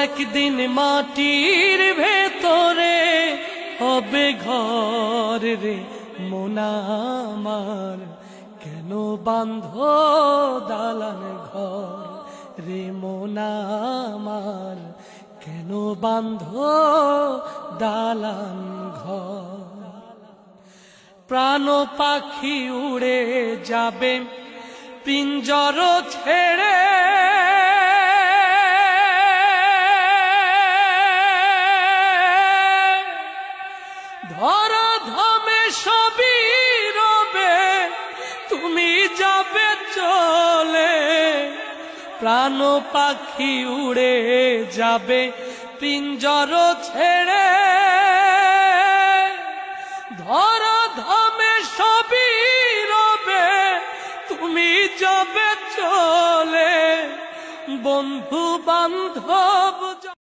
একদিন মাটির ভেতরে হবে ঘর রে মন আমার, কেন বাঁধো দালান ঘর রে মন আমার, কেন বাঁধো দালান ঘর। প্রাণ পাখি উড়ে যাবে পিঞ্জর ছেড়ে, ধরা ধামে সবই রবে তুমি যাবে চলে। প্রাণ পাখি উড়ে যাবে পিঞ্জর ছেড়ে, ধরা ধামে সবই রবে তুমি যাবে চলে। বন্ধু বান্ধব